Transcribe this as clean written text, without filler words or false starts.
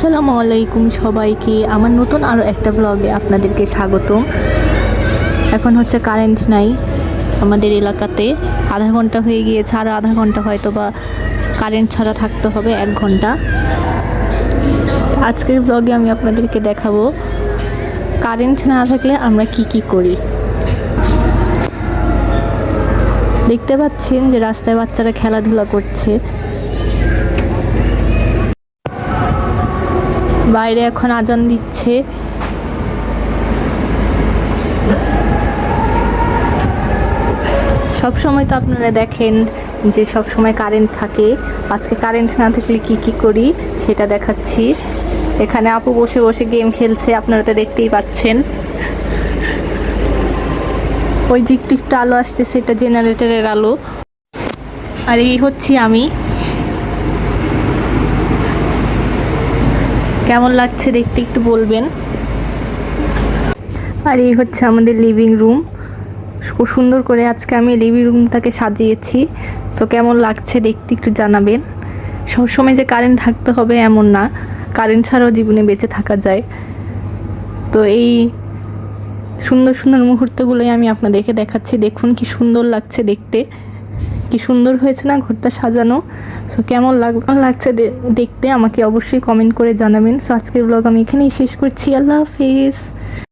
আসসালামু আলাইকুম সবাইকে, আমার নতুন আরও একটা ব্লগে আপনাদেরকে স্বাগতম। এখন হচ্ছে কারেন্ট নাই আমাদের এলাকাতে, আধা ঘন্টা হয়ে গিয়েছে, আরও আধা ঘন্টা হয়তো বা কারেন্ট ছাড়া থাকতে হবে 1 ঘন্টা। আজকের ব্লগে আমি আপনাদেরকে দেখাবো কারেন্ট না থাকলে আমরা কি করি। দেখতে পাচ্ছেন যে রাস্তায় বাচ্চারা খেলাধুলা করছে, বাইরে এখন আজান দিচ্ছে। সব সময় তো আপনারা দেখেন যে সব সময় কারেন্ট থাকে, আজকে কারেন্ট না থাকলে কি করি সেটা দেখাচ্ছি। এখানে আপু বসে বসে গেম খেলছে, আপনারা তো দেখতেই পাচ্ছেন। ওই যে একটু আলো আসতেছে, এটা জেনারেটরের আলো। আর এই হচ্ছি আমি। কেমন লাগছে দেখতে একটু বলবেন। আর এই হচ্ছে আমাদের লিভিং রুম, খুব সুন্দর করে আজকে আমি লিভিং রুমটাকে সাজিয়েছি। সো কেমন লাগছে দেখতে একটু জানাবেন। সবসময় যে কারেন্ট থাকতে হবে এমন না, কারেন্ট ছাড়াও জীবনে বেঁচে থাকা যায়। তো এই সুন্দর সুন্দর মুহূর্তগুলোই আমি আপনাদেরকে দেখাচ্ছি। দেখুন কি সুন্দর লাগছে দেখতে, কি সুন্দর হয়েছে না ঘরটা সাজানো। সো কেমন লাগছে দেখতে আমাকে অবশ্যই কমেন্ট করে জানাবেন। সো আজকের ব্লগ আমি এখানেই শেষ করছি। আল্লাহ হাফিজ।